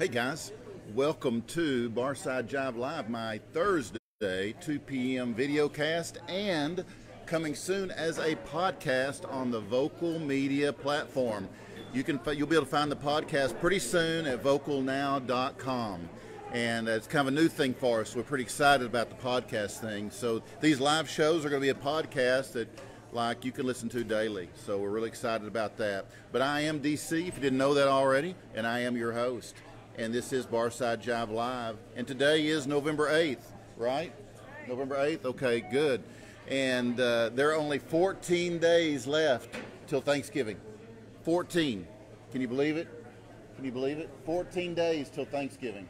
Hey guys, welcome to Barside Jive Live, my Thursday 2 p.m. video cast, and coming soon as a podcast on the Vocal Media platform. You'll be able to find the podcast pretty soon at vocalnow.com. And it's kind of a new thing for us. We're pretty excited about the podcast thing. So these live shows are going to be a podcast that you can listen to daily. So we're really excited about that. But I am DC, if you didn't know that already, and I am your host. And this is Barside Jive Live. And today is November 8th, right? November 8th? Okay, good. And there are only 14 days left till Thanksgiving. 14. Can you believe it? Can you believe it? 14 days till Thanksgiving.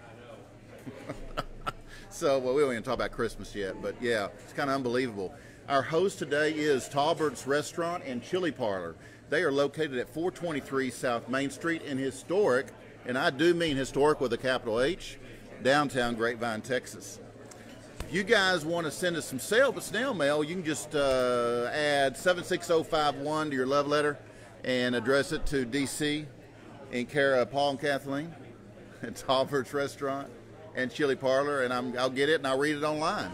So, well, we don't even talk about Christmas yet, but yeah, it's kind of unbelievable. Our host today is Tolberts Restaurant and Chili Parlor. They are located at 423 South Main Street in historic, and I do mean historic with a capital H, downtown Grapevine, Texas. If you guys want to send us some snail mail, you can just add 76051 to your love letter and address it to DC in care of Paul and Kathleen at Tolberts Restaurant and Chili Parlor, and I'll get it and I'll read it online.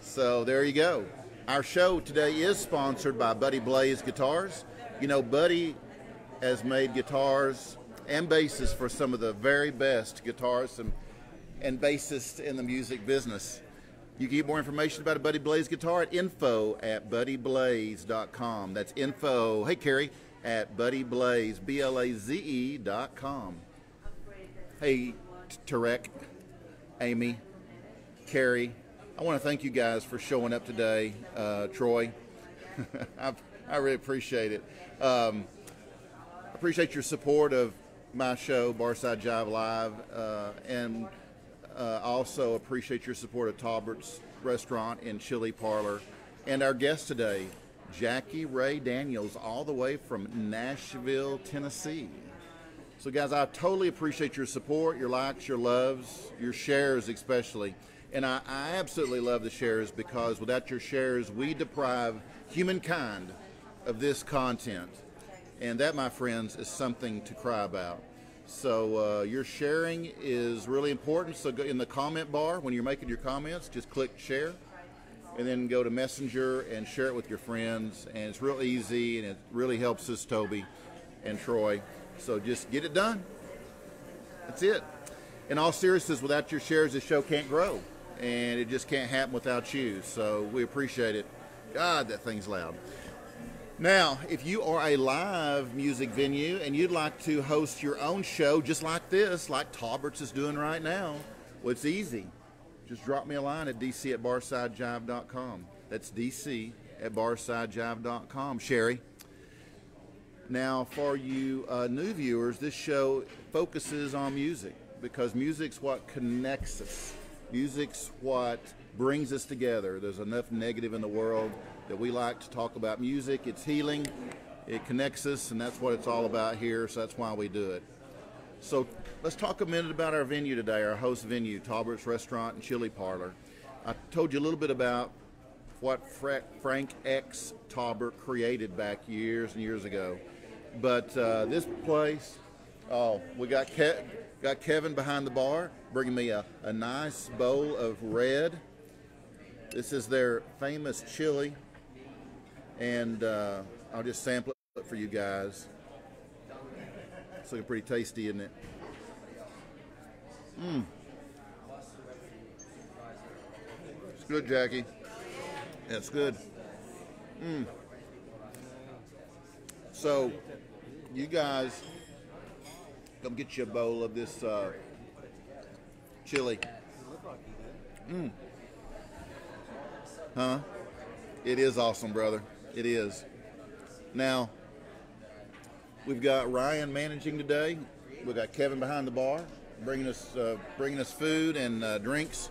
So there you go. Our show today is sponsored by Buddy Blaze Guitars. You know, Buddy has made guitars and basses for some of the very best guitarists and bassists in the music business. You can get more information about a Buddy Blaze guitar at info@buddyblaze.com. That's info, hey Carrie, at buddyblaze, BLAZE.com. Hey Tarek, Amy, Carrie, I want to thank you guys for showing up today. Troy, I really appreciate it. I appreciate your support of my show, Barside Jive Live, and also appreciate your support of Tolberts Restaurant and Chili Parlor. And our guest today, Jackie Ray Daniels, all the way from Nashville, Tennessee. So guys, I totally appreciate your support, your likes, your loves, your shares especially. And I absolutely love the shares, because without your shares, we deprive humankind of this content. And that, my friends, is something to cry about. So your sharing is really important. So go in the comment bar, when you're making your comments, just click share. And then go to Messenger and share it with your friends. And it's real easy, and it really helps us, Toby and Troy. So just get it done. That's it. In all seriousness, without your shares, this show can't grow. And it just can't happen without you. So we appreciate it. God, that thing's loud. Now, if you are a live music venue and you'd like to host your own show just like this, like Tolberts is doing right now, well, it's easy. Just drop me a line at dc@barsidejive.com. That's dc@barsidejive.com. Sherry. Now, for you new viewers, this show focuses on music, because music's what connects us. Music's what brings us together. There's enough negative in the world that we like to talk about music. It's healing, it connects us, and that's what it's all about here, so that's why we do it. So let's talk a minute about our venue today, our host venue, Tolberts Restaurant and Chili Parlor. I told you a little bit about what Frank X. Tolbert created back years and years ago. But this place, we got Kevin behind the bar bringing me a nice bowl of red. This is their famous chili, and I'll just sample it for you guys. It's looking pretty tasty, isn't it? It's good, Jackie. Yeah, it's good. So, you guys, come get you a bowl of this chili. Huh? It is awesome, brother. It is. Now, we've got Ryan managing today. We've got Kevin behind the bar, bringing us food and drinks.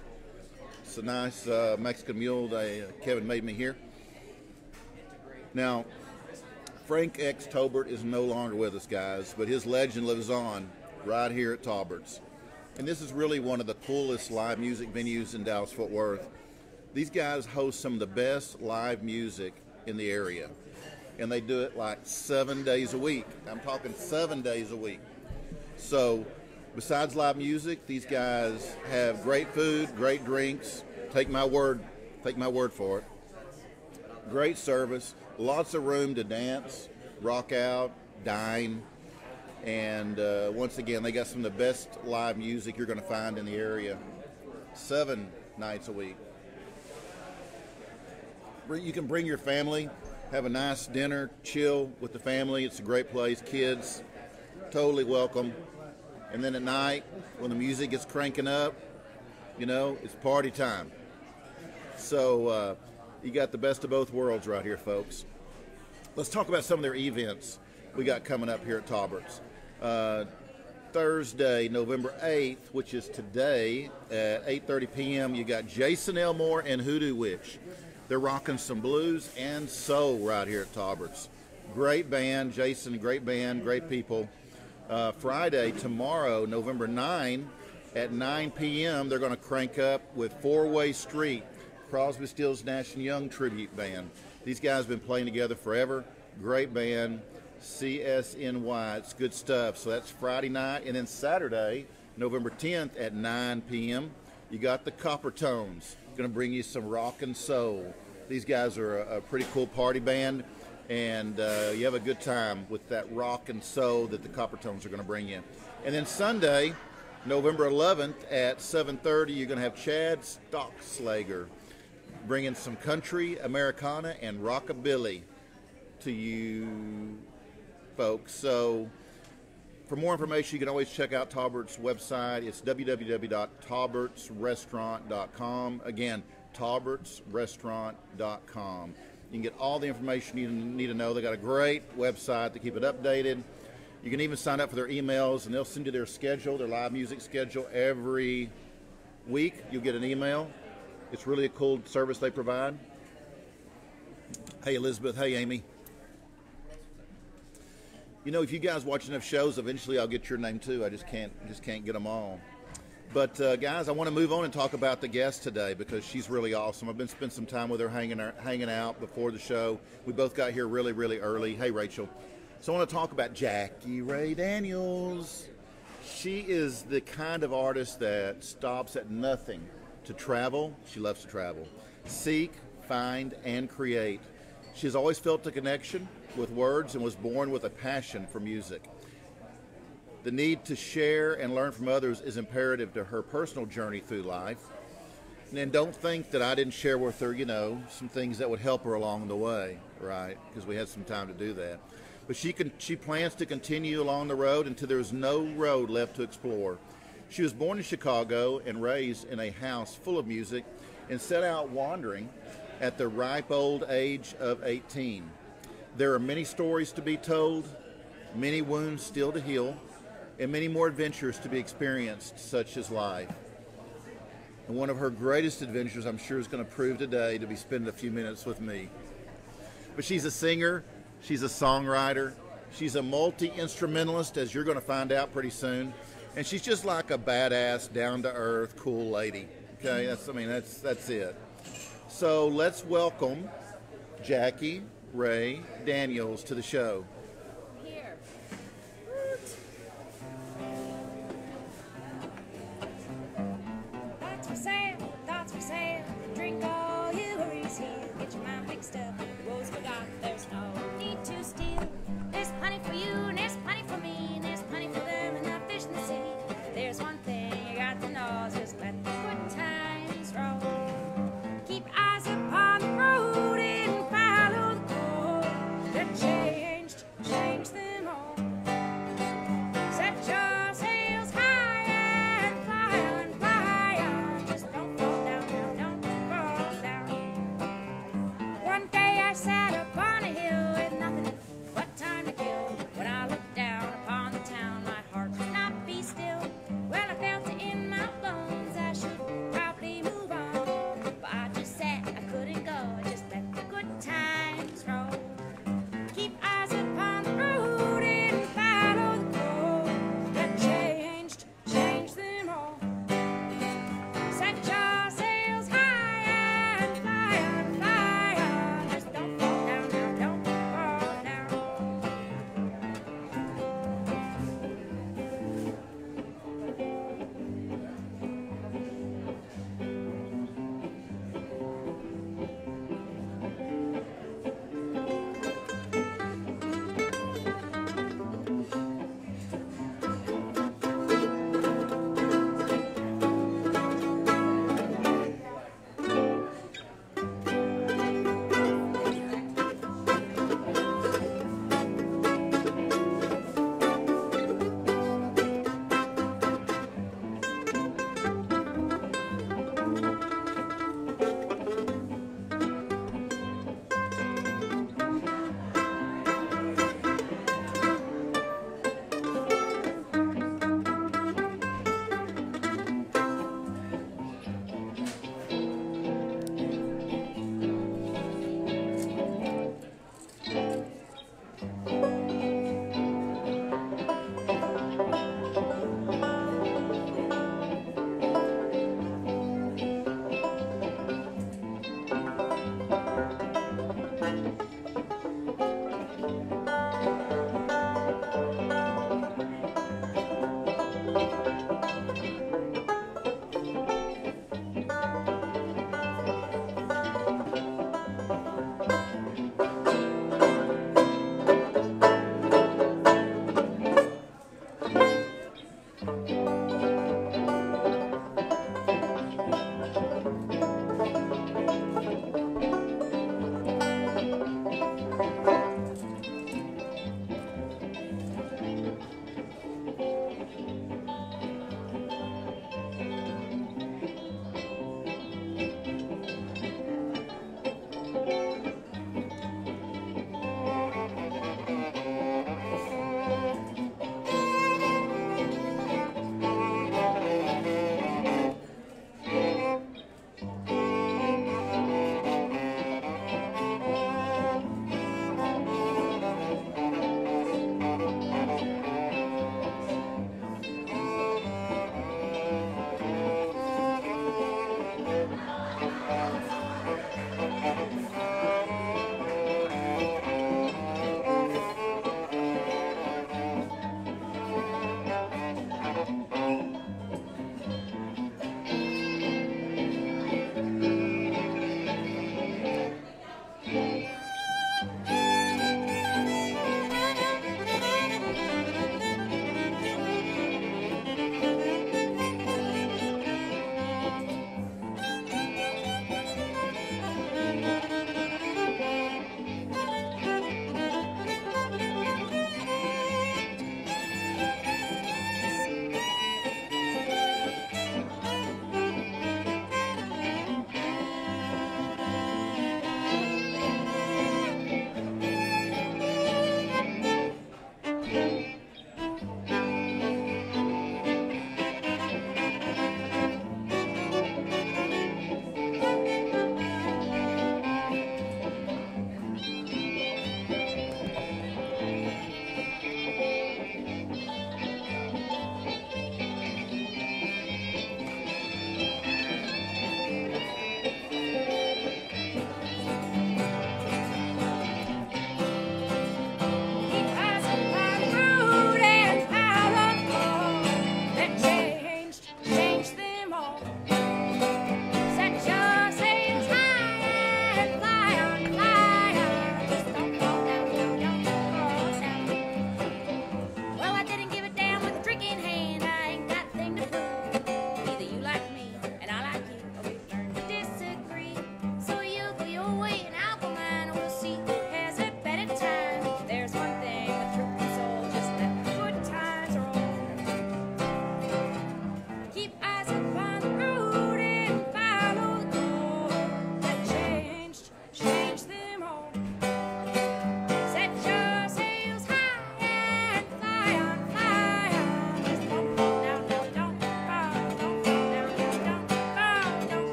It's a nice Mexican mule that Kevin made me here. Now, Frank X. Tolbert is no longer with us, guys, but his legend lives on right here at Tolberts. And this is really one of the coolest live music venues in Dallas-Fort Worth. These guys host some of the best live music in the area. And they do it like 7 days a week. I'm talking 7 days a week. So Besides live music, these guys have great food, great drinks. Take my word for it. Great service, lots of room to dance, rock out, dine, and once again, they got some of the best live music you're going to find in the area. 7 nights a week. You can bring your family, have a nice dinner, chill with the family. It's a great place. Kids, totally welcome. And then at night, when the music gets cranking up, you know, it's party time. So you got the best of both worlds right here, folks. Let's talk about some of their events we got coming up here at Tolberts. Thursday, November 8th, which is today at 8:30 p.m., you got Jason Elmore and Hoodoo Witch. They're rocking some blues and soul right here at Tolberts. Great band, Jason, great band, great people. Friday, tomorrow, November 9, at 9 p.m., they're going to crank up with Four-Way Street, Crosby, Stills, Nash & Young tribute band. These guys have been playing together forever. Great band, CSNY. It's good stuff. So that's Friday night. And then Saturday, November 10th at 9 p.m., you got the Copper Tones. Going to bring you some rock and soul. These guys are a pretty cool party band, and you have a good time with that rock and soul that the Copper Tones are going to bring you. And then Sunday, November 11th at 7:30, you're going to have Chad Stockslager bringing some country, Americana, and rockabilly to you folks. So for more information, you can always check out Tolbert's website. It's www.tolbertsrestaurant.com. Again, tolbertsrestaurant.com. You can get all the information you need to know. They got a great website to keep it updated. You can even sign up for their emails, and they'll send you their schedule, their live music schedule every week. You'll get an email. It's really a cool service they provide. Hey, Elizabeth. Hey, Amy. You know, if you guys watch enough shows, eventually I'll get your name too. I just can't get them all. But guys, I want to move on and talk about the guest today because she's really awesome. I've been spending some time with her hanging out before the show. We both got here really, really early. Hey, Rachel. So I want to talk about Jackie Ray Daniels. She is the kind of artist that stops at nothing to travel. She loves to travel. Seek, find, and create. She's always felt a connection with words and was born with a passion for music. The need to share and learn from others is imperative to her personal journey through life. And don't think that I didn't share with her, you know, some things that would help her along the way, right? Because we had some time to do that. But she plans to continue along the road until there's no road left to explore. She was born in Chicago and raised in a house full of music and set out wandering at the ripe old age of 18. There are many stories to be told, many wounds still to heal, and many more adventures to be experienced, such as life. And one of her greatest adventures, I'm sure, is going to prove today to be spending a few minutes with me. But she's a singer, she's a songwriter, she's a multi-instrumentalist, as you're going to find out pretty soon, and she's just like a badass, down-to-earth, cool lady. Okay, that's it. So let's welcome Jackie Ray Daniels to the show. Here. Thoughts for sale. Drink all your worries here. Get your mind mixed up. Woes forgot. There's no need to steal. There's plenty for you, and there's plenty for me, and there's plenty for them and the fish in the sea. There's one thing you got to know, just let the good times roll. Keep eyes upon the road and follow the road that changed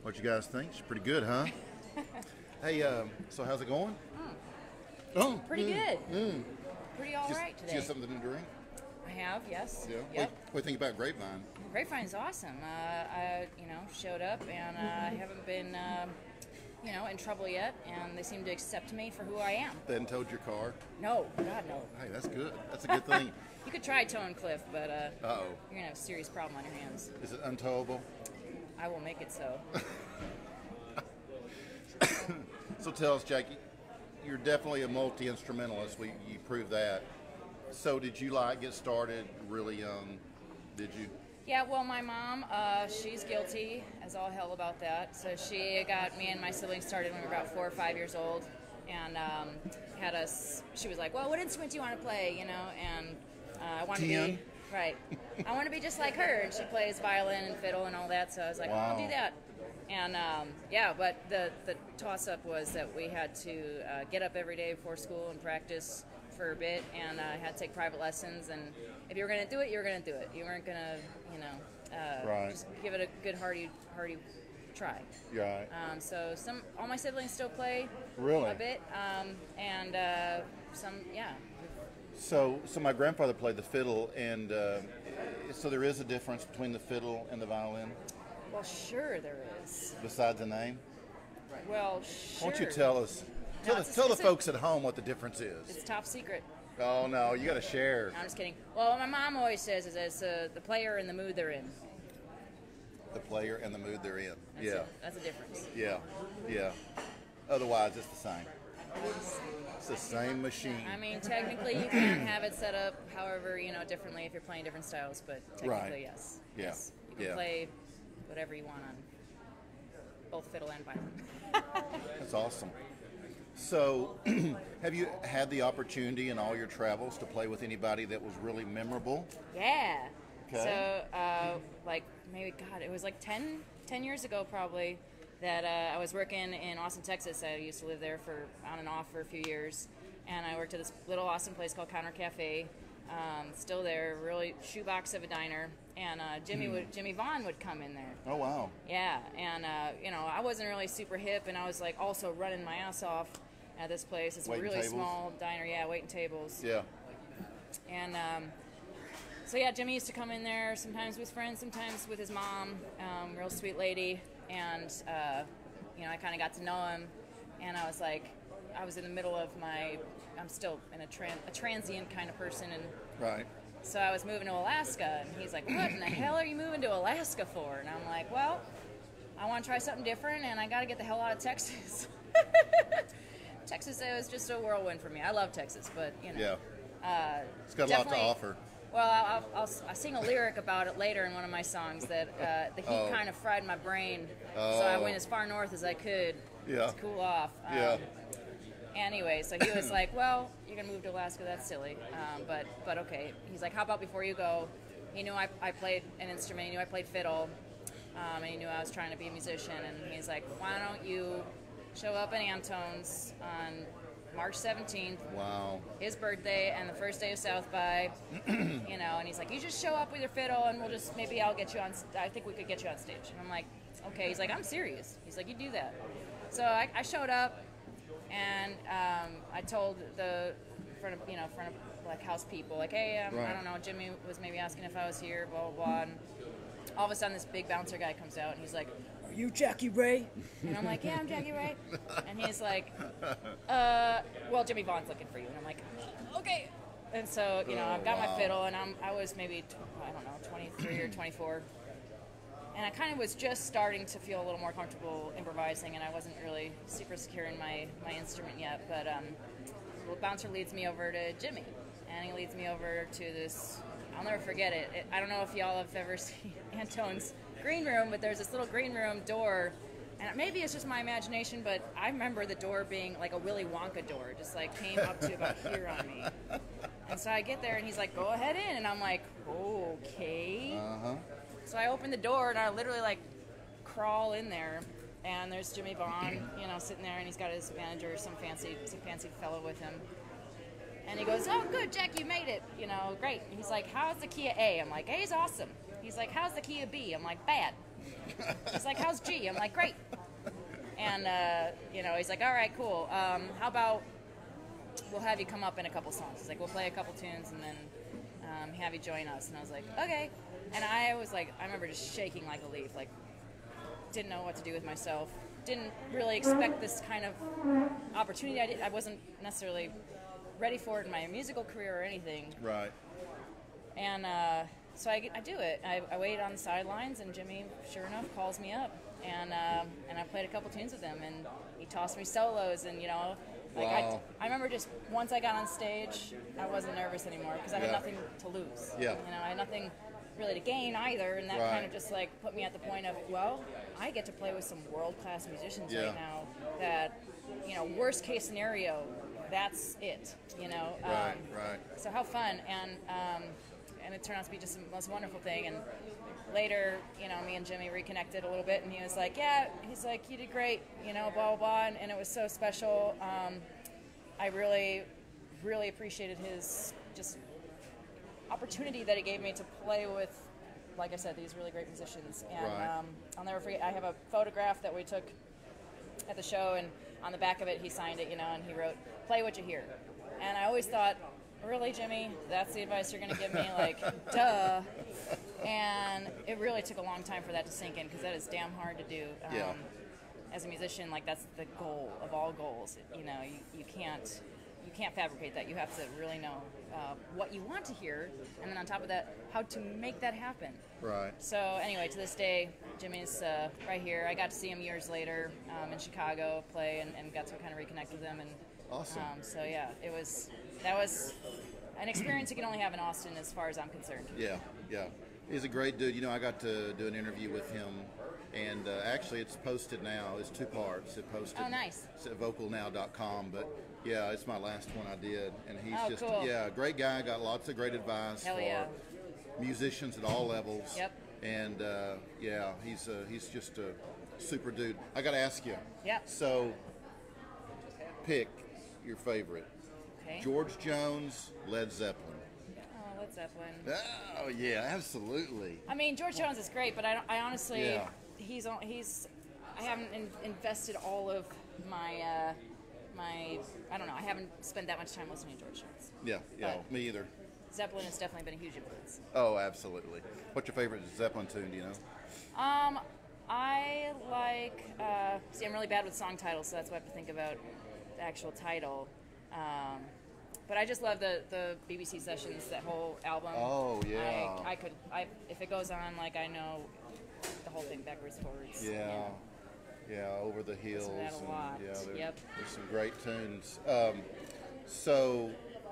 What you guys think? She's pretty good, huh? Hey, so how's it going? Oh, pretty good. Pretty all right Did today. you get something to drink? I have, yes. Yeah. Yep. What do you think about Grapevine? Grapevine's awesome. I, showed up and I haven't been, in trouble yet, and they seem to accept me for who I am. They hadn't towed your car? No, God, no. Hey, that's good. That's a good thing. You could try towing Cliff, but Uh-oh. you're gonna have a serious problem on your hands. Is it untowable? I will make it so. So tell us, Jackie, you're definitely a multi-instrumentalist. You proved that. So did you get started really young? Did you? Yeah, well, my mom, she's guilty as all hell about that. So she got me and my siblings started when we were about 4 or 5 years old, and had us. She was like, "Well, what instrument do you want to play?" And I wanted to be right. I want to be just like her, and she plays violin and fiddle and all that. So I was like, Wow. "Oh, I'll do that." And but the toss-up was that we had to get up every day before school and practice for a bit, and had to take private lessons. And if you were going to do it, you were going to do it. You weren't going to, Right. just give it a good hearty try. Right. So all my siblings still play Really? a bit, and some, yeah. So my grandfather played the fiddle, and so there is a difference between the fiddle and the violin, Well, sure there is. besides the name. Well, sure. Won't you tell us? No, Tell the folks at home what the difference is. It's top secret. Oh no, you got to share. No, I'm just kidding. Well, what my mom always says is it's the player and the mood they're in. The player and the mood they're in. That's a difference. Yeah. Otherwise, it's the same. It's the same machine. I mean, technically, you can have it set up however, differently if you're playing different styles, but technically, yes. Yeah. Yes. You can play whatever you want on both fiddle and violin. That's awesome. So, have you had the opportunity in all your travels to play with anybody that was really memorable? Yeah. Okay. So, it was like 10 years ago probably that I was working in Austin, Texas. I used to live there for on and off for a few years. And I worked at this little Austin place called Counter Cafe. Still there, really shoebox of a diner. And Jimmy Vaughn would come in there. Oh, wow. Yeah, and I wasn't really super hip, and I was like also running my ass off at this place. It's waiting a really tables? small diner, waiting tables. Yeah. And Jimmy used to come in there sometimes with friends, sometimes with his mom, real sweet lady. And I kind of got to know him, and I was in the middle of I'm still in a transient kind of person, and Right. so I was moving to Alaska, and he's like, what in the hell are you moving to Alaska for? And I'm like, well, I want to try something different, and I got to get the hell out of Texas. Texas was just a whirlwind for me. I love Texas, but, Yeah. It's got a lot to offer. Well, I'll sing a lyric about it later in one of my songs that the heat kind of fried my brain, so I went as far north as I could to cool off. Anyway, so he was like, well, you're going to move to Alaska, that's silly, but okay. He's like, how about before you go? He knew I played an instrument, he knew I played fiddle, and he knew I was trying to be a musician, and he's like, why don't you show up in Antone's on March 17th, Wow. his birthday, and the first day of South by, and he's like, you just show up with your fiddle, and I'll get you on, I think we could get you on stage. And I'm like, okay. He's like, I'm serious. He's like, you do that. So I showed up, and I told the front of like house people, like, hey, I don't know, Jimmy was maybe asking if I was here, blah, blah, blah. And all of a sudden, this big bouncer guy comes out, and he's like, are you Jackie Ray? And I'm like, yeah, I'm Jackie Ray. And he's like, well, Jimmy Vaughn's looking for you. And I'm like, okay. And so, I've got my fiddle, and I was maybe, 23 or 24. And I kind of was just starting to feel a little more comfortable improvising, and I wasn't really super secure in my instrument yet. But the bouncer leads me over to Jimmy, and he leads me over to this, I'll never forget it. I don't know if y'all have ever seen Antone's green room, but there's this little green room door, and maybe it's just my imagination, but I remember the door being like a Willy Wonka door, just like came up to about here on me. And so I get there, and he's like, go ahead in, and I'm like, okay. So I open the door, and I literally like crawl in there, and there's Jimmy Vaughn, sitting there, and he's got his manager, some fancy fellow with him. And he goes, oh, good, Jack, you made it, great. And he's like, how's the key of A? I'm like, A's awesome. He's like, how's the key of B? I'm like, bad. He's like, how's G? I'm like, great. And, he's like, all right, cool. How about we'll have you come up in a couple songs. He's like, we'll play a couple tunes and then have you join us. And I was like, okay. And I was like, I remember just shaking like a leaf, like, didn't know what to do with myself. Didn't really expect this kind of opportunity. I wasn't necessarily ready for it in my musical career or anything. Right. And so I do it. I wait on the sidelines, and Jimmy, sure enough, calls me up, and I played a couple tunes with him, and he tossed me solos, and Wow. I remember just once I got on stage, I wasn't nervous anymore because I had nothing to lose. Yeah. I had nothing really to gain either, and that kind of just like put me at the point of, well, I get to play with some world-class musicians right now that, worst case scenario, that's it, Right. So how fun, and it turned out to be just the most wonderful thing. And later, me and Jimmy reconnected a little bit, and he was like, yeah, he's like, you did great, blah, blah, blah, and it was so special. I really, really appreciated his just opportunity that he gave me to play with, like I said, these really great musicians. And I'll never forget, I have a photograph that we took at the show, and on the back of it, he signed it, and he wrote, play what you hear. And I always thought, really, Jimmy, that's the advice you're going to give me? Like, duh. And it really took a long time for that to sink in, because that is damn hard to do. As a musician, like, that's the goal of all goals. You can't fabricate that. You have to really know what you want to hear, and then on top of that, how to make that happen. Right. So anyway, to this day, Jimmy's right here. I got to see him years later in Chicago play, and got to kind of reconnect with him. And Awesome. so yeah, that was an experience you can only have in Austin, as far as I'm concerned. Yeah, yeah. He's a great dude. You know, I got to do an interview with him, and actually it's posted now. It's 2 parts. It posted. Oh, nice. It's at vocalnow.com, but yeah, it's my last one I did, and he's cool. great guy. Got lots of great advice Hell for yeah. musicians at all levels. Yep. And he's just a super dude. I got to ask you. Yep. So, pick your favorite. Okay. George Jones, Led Zeppelin. Oh, Led Zeppelin. Oh yeah, absolutely. I mean, George Jones is great, but I honestly, Yeah. I haven't invested all of my, I don't know, I haven't spent that much time listening to George Jones. Yeah, But- me either. Zeppelin has definitely been a huge influence. Oh, absolutely. What's your favorite Zeppelin tune? Do you know? I like, see, I'm really bad with song titles, so that's why I have to think about the actual title. But I just love the BBC Sessions, that whole album. Oh, yeah. If it goes on, like, I know the whole thing backwards, forwards. Yeah, Over the Hills. Listen to that a lot. Yep. There's some great tunes. So,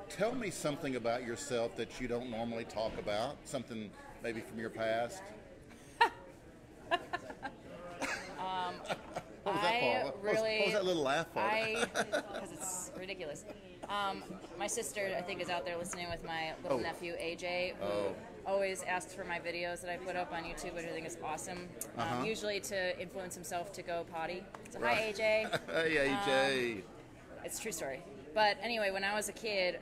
tell me something about yourself that you don't normally talk about. Something maybe from your past. What was that for? What was that little laugh for? Because it's ridiculous. My sister, I think, is out there listening with my little nephew, AJ, who always asks for my videos that I put up on YouTube, which I think is awesome. Usually to influence himself to go potty. So hi, AJ. Hey, AJ. It's a true story. But anyway, when I was a kid,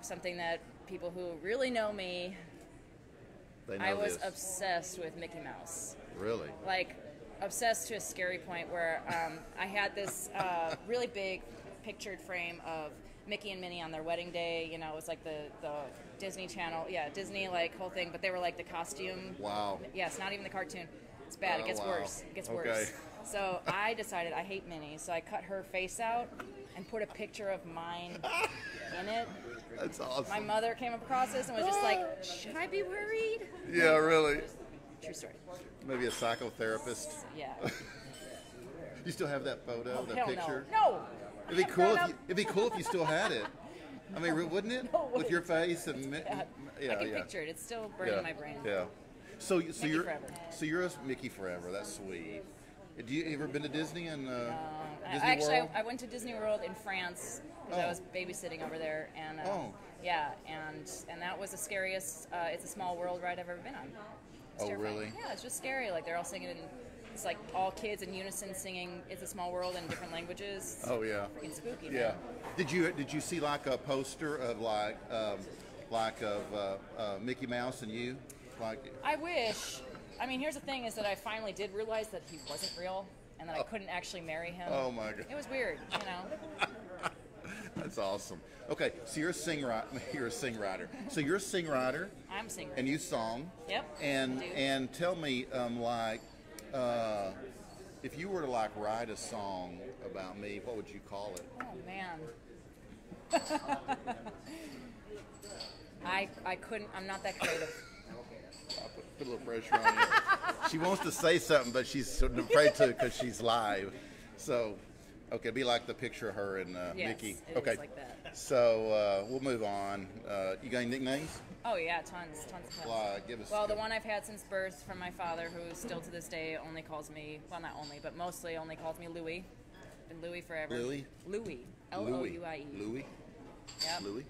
something that people who really know me, I was obsessed with Mickey Mouse. Really? Like, obsessed to a scary point where I had this really big pictured frame of Mickey and Minnie on their wedding day. You know, it was like the Disney Channel, Disney like whole thing, but they were like the costume. Wow. Yes, not even the cartoon. It's bad. It gets worse. It gets worse. So I decided I hate Minnie, so I cut her face out and put a picture of mine in it. That's awesome. My mother came across this and was just like, should I be worried? Yeah, really. True story. Maybe a psychotherapist. Yeah. You still have that photo, that Hell picture? No. It'd be cool. It'd be cool if you still had it. I mean, wouldn't it? No, with your face and I can picture it. It's still burning my brain. Yeah. So you're forever. so you're a Mickey forever. That's sweet. Do you ever been to Disney and Disney Actually, World? I went to Disney World in France because I was babysitting over there, and and that was the scariest. It's a Small World ride I've ever been on. It's terrifying. Really? Yeah, it's just scary. Like they're all singing, it's like all kids in unison singing "It's a Small World" in different languages. Oh yeah. Freaking spooky. Yeah. Man. Did you see like a poster of Mickey Mouse and you? Like. I wish. I mean, here's the thing: is that I finally did realize that he wasn't real, and that I couldn't actually marry him. Oh my God. It was weird, you know. That's awesome. Okay, so you're a songwriter. So you're a songwriter. I'm a singer. And you song. Yep. And tell me, if you were to like write a song about me, what would you call it? Oh man. I couldn't. I'm not that creative. I'll put a little pressure on you. She wants to say something, but she's afraid to because she's live. So, okay, be like the picture of her and Yes, Mickey. it Okay, is like that. So we'll move on. You got any nicknames? Oh yeah, tons. Give us. Well, the one I've had since birth from my father, who still to this day only calls me, well, not only, but mostly only calls me Louie. Been Louie forever. Louie? Louie. L-O-U-I-E. Louie? Yep. Louie?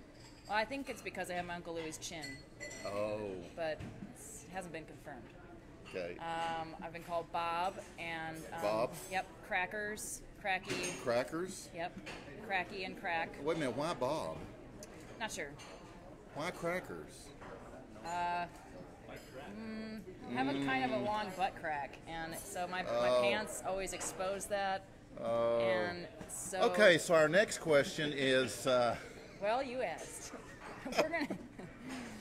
Well, I think it's because I have my Uncle Louie's chin, Oh, but it hasn't been confirmed. okay. I've been called Bob and... Bob? Yep. Crackers. Cracky. Crackers? Yep. Cracky and Crack. Wait a minute, why Bob? Not sure. Why Crackers? I have a kind of a long butt crack, and so my pants always expose that. Oh. And so... Okay, so our next question is, Well, you asked. We're gonna...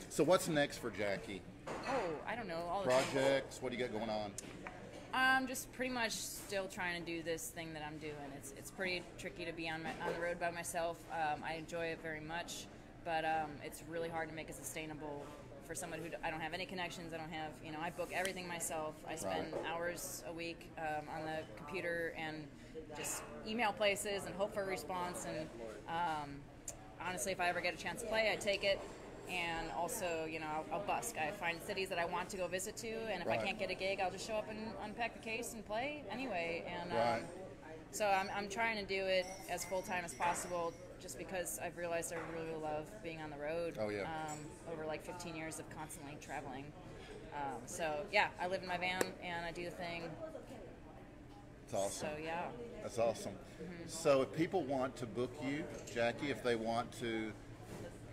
so what's next for Jackie? Oh, I don't know. All the Projects? What do you got going on? I'm just pretty much still trying to do this thing that I'm doing. It's pretty tricky to be on the road by myself. I enjoy it very much, but it's really hard to make it sustainable for someone who I don't have any connections. I don't have, I book everything myself. I spend hours a week on the computer and just email places and hope for a response. And honestly, if I ever get a chance to play, I take it. And also, I'll busk. I find cities that I want to go visit to, and if I can't get a gig, I'll just show up and unpack the case and play anyway. And so I'm trying to do it as full-time as possible, just because I've realized I really love being on the road. Oh, yeah. Over like 15 years of constantly traveling. So, yeah, I live in my van, and I do the thing. It's awesome. So, yeah. That's awesome. So if people want to book you, Jackie, if they want to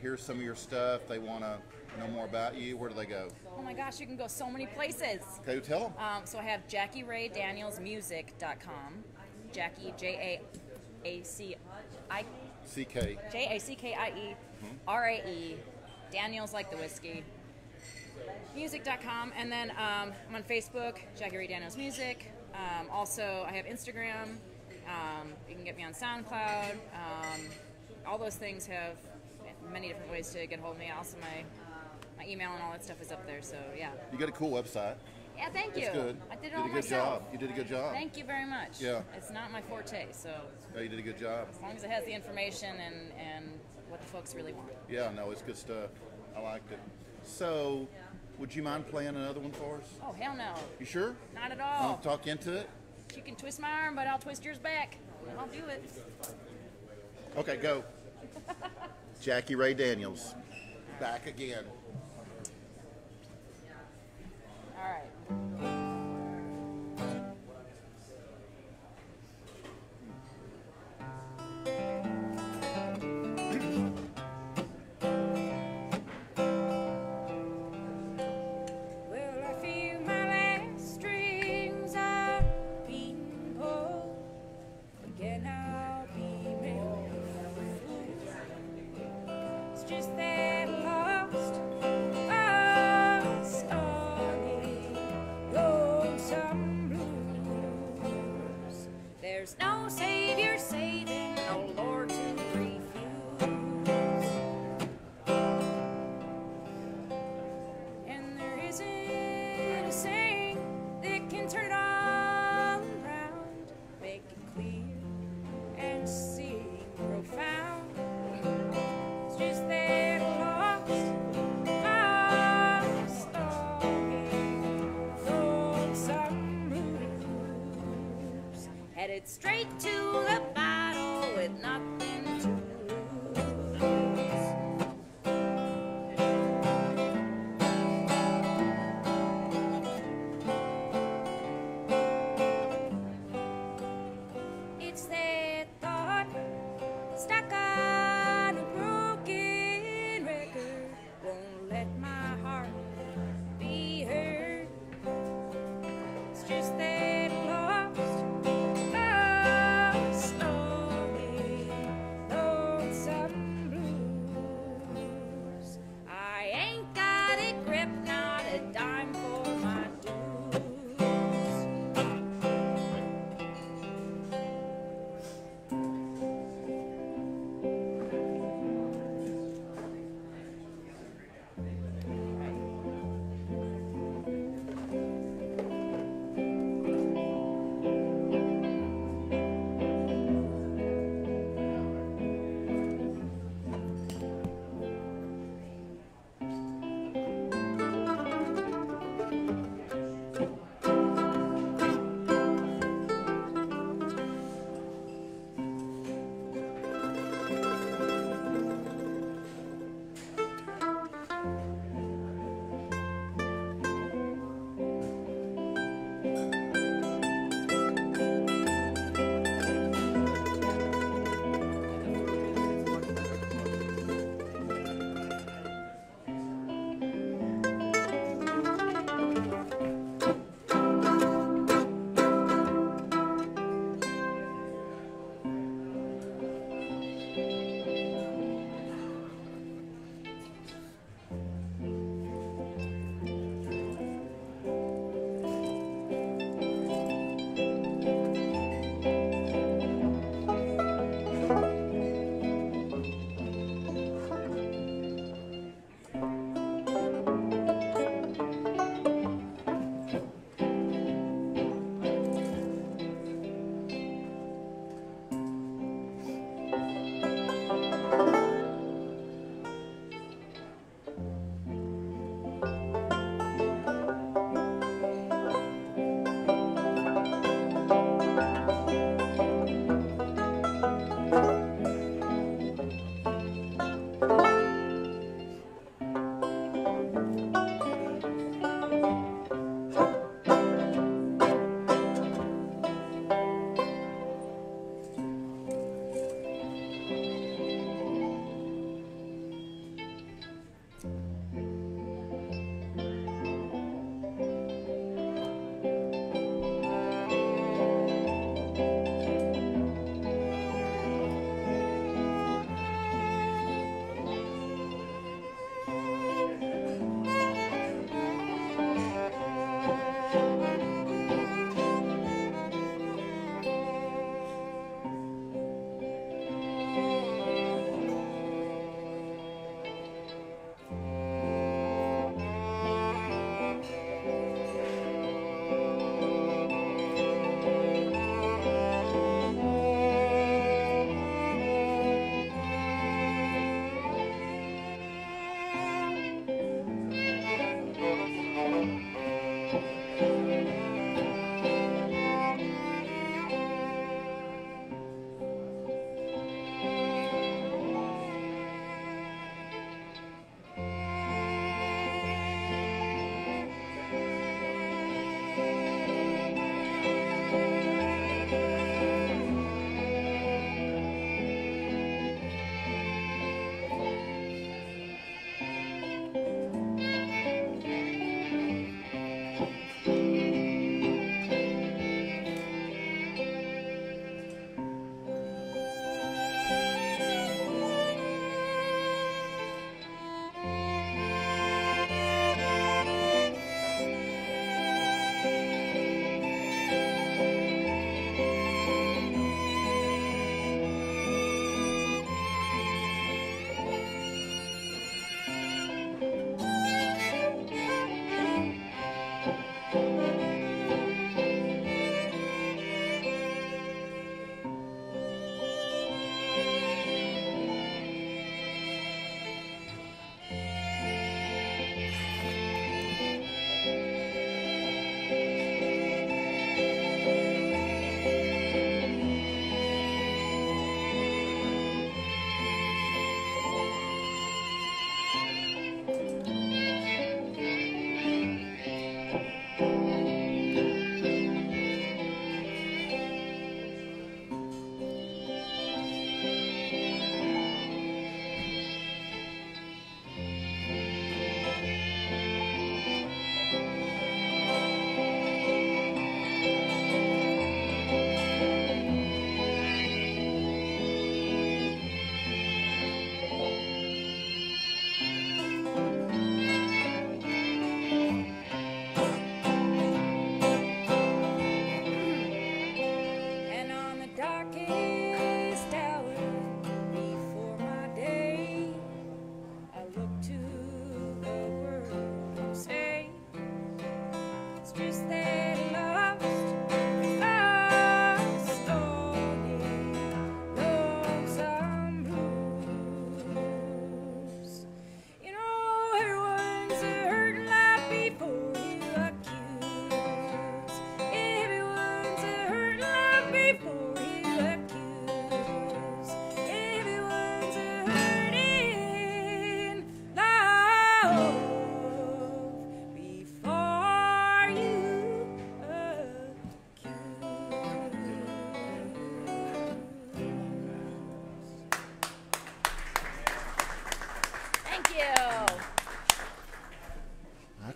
hear some of your stuff, they want to know more about you, where do they go? Oh my gosh, you can go so many places. Okay, tell them. So I have JackieRayDanielsMusic.com. Jackie, J-A-C-I... C-K. J-A-C-K-I-E-R-A-E. Daniels like the whiskey. Music.com. And then I'm on Facebook, Jackie Ray Daniels Music. Also, I have Instagram. You can get me on SoundCloud. All those things have many different ways to get hold of me. Also, my email and all that stuff is up there. So yeah. You got a cool website. Yeah, thank you. It's good. I did it You all did a good myself. job. You did a good job. Thank you very much. Yeah. It's not my forte, so Yeah, you did a good job. as long as it has the information and what the folks really want. Yeah, no, it's good stuff. I liked it. So, would you mind playing another one for us? Oh, hell no. You sure? Not at I'll all. talk into it. You can twist my arm, but I'll twist yours back. I'll do it. Okay, go. Jackie Ray Daniels. Back again. All right. Well, I feel my last strings are being pulled. Again, I'll be melted. It's just that lost, lost longing.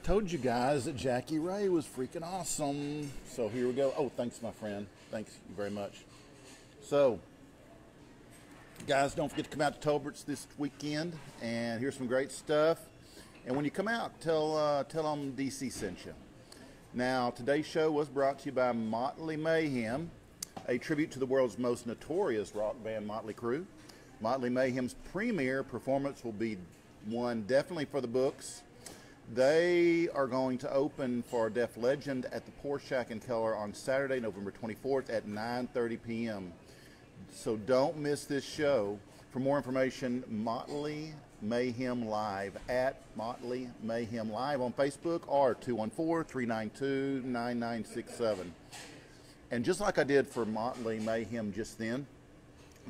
told you guys that Jackie Ray was freaking awesome. So here we go. Oh, thanks, my friend. Thanks you very much. So, guys, don't forget to come out to Tolberts this weekend and hear some great stuff. And when you come out, tell them DC sent you. Now, today's show was brought to you by Motley Mayhem, a tribute to the world's most notorious rock band, Motley Crue. Motley Mayhem's premiere performance will be one definitely for the books. They are going to open for Def Legend at the Poor Shack in Keller on Saturday, November 24th at 9:30 p.m. So don't miss this show. For more information, Motley Mayhem Live at Motley Mayhem Live on Facebook or 214-392-9967. And just like I did for Motley Mayhem just then,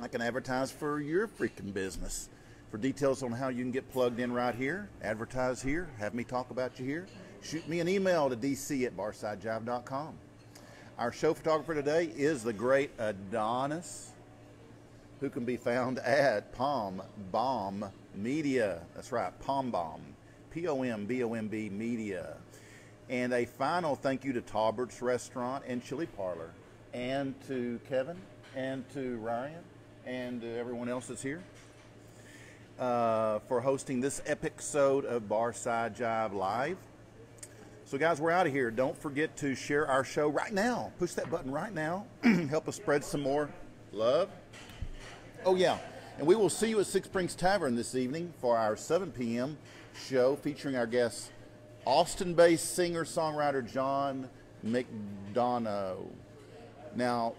I can advertise for your freaking business. For details on how you can get plugged in right here, advertise here, have me talk about you here, shoot me an email to dc@barsidejive.com. Our show photographer today is the great Adonis, who can be found at Palm Bomb Media. That's right, Palm Bomb, P-O-M-B-O-M-B Media. And a final thank you to Tolberts Restaurant and Chili Parlor, and to Kevin, and to Ryan, and to everyone else that's here. For hosting this episode of Barside Jive Live. So guys, we're out of here. Don't forget to share our show right now. Push that button right now. Help us spread some more love. Oh yeah, and we will see you at Six Springs Tavern this evening for our 7 p.m. show featuring our guest, Austin-based singer-songwriter John McDonough. Now,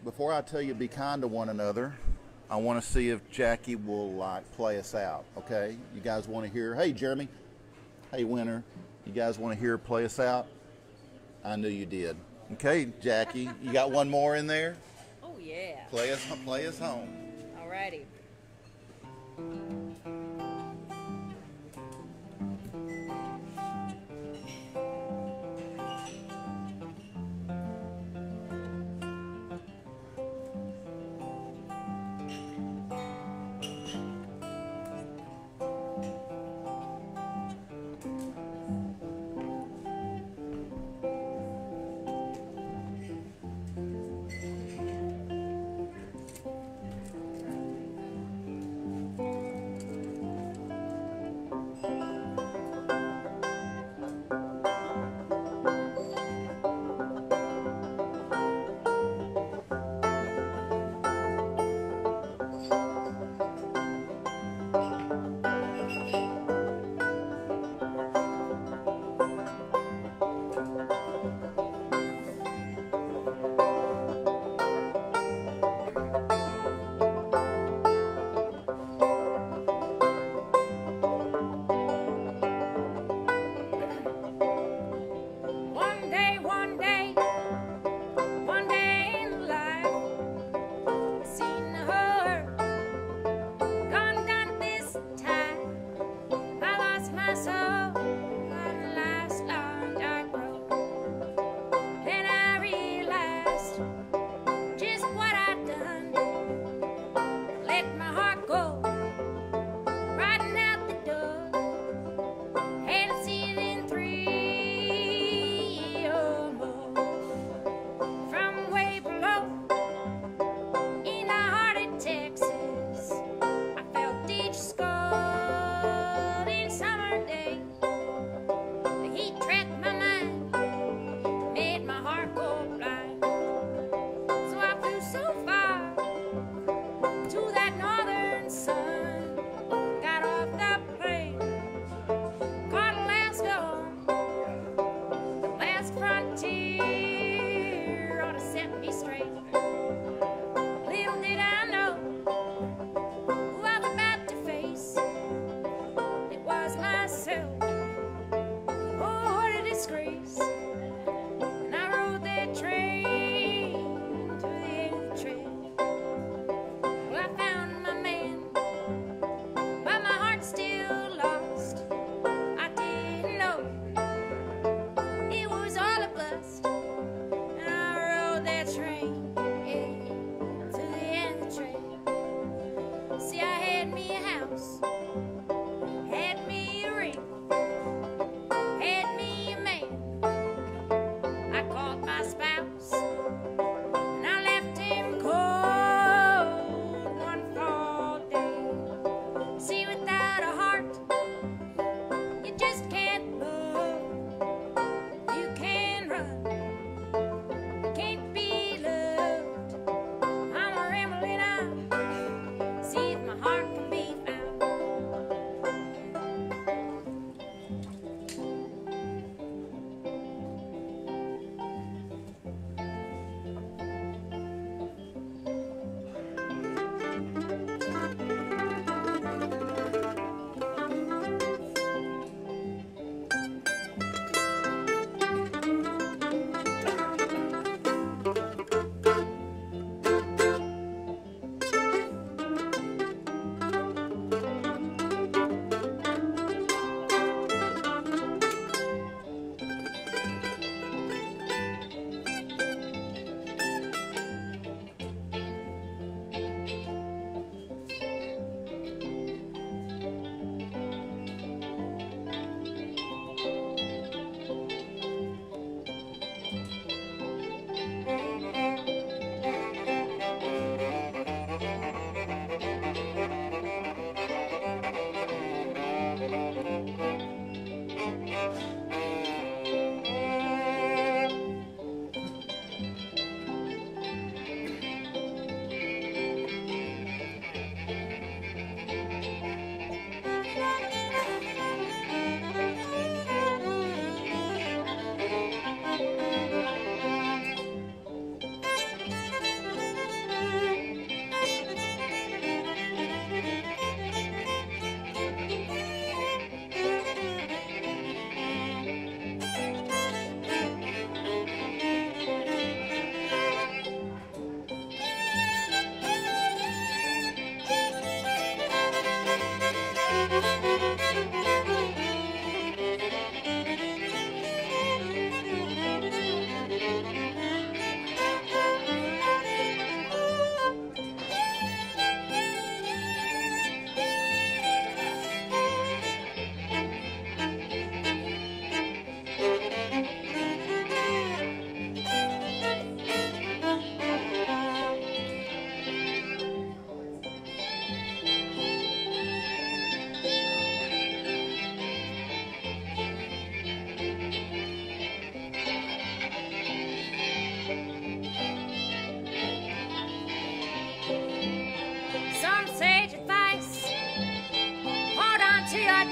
before I tell you be kind to one another, I want to see if Jackie will play us out, okay? You guys want to hear, hey Jeremy, hey Winter, you guys want to hear her play us out? I knew you did. Okay, Jackie, you got one more in there? Oh yeah. Play us home. Alrighty.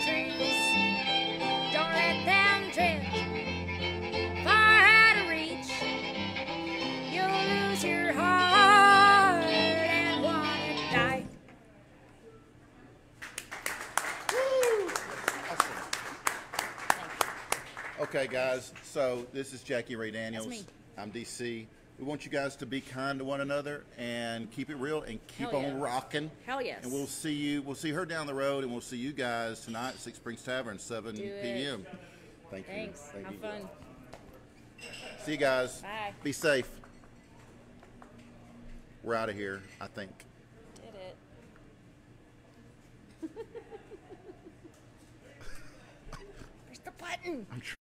trees. Don't let them drift far out of reach. You'll lose your heart and want to die. Okay, guys, so this is Jackie Ray Daniels. That's me. I'm DC. We want you guys to be kind to one another and keep it real and keep Hell yeah. on rocking. Hell yes. And we'll see her down the road, and we'll see you guys tonight at Six Springs Tavern, 7 Do it. p.m. Thank you. Thanks. Thank Have you. fun. See you guys. Bye. Be safe. We're out of here, I think. Did it. Where's the button?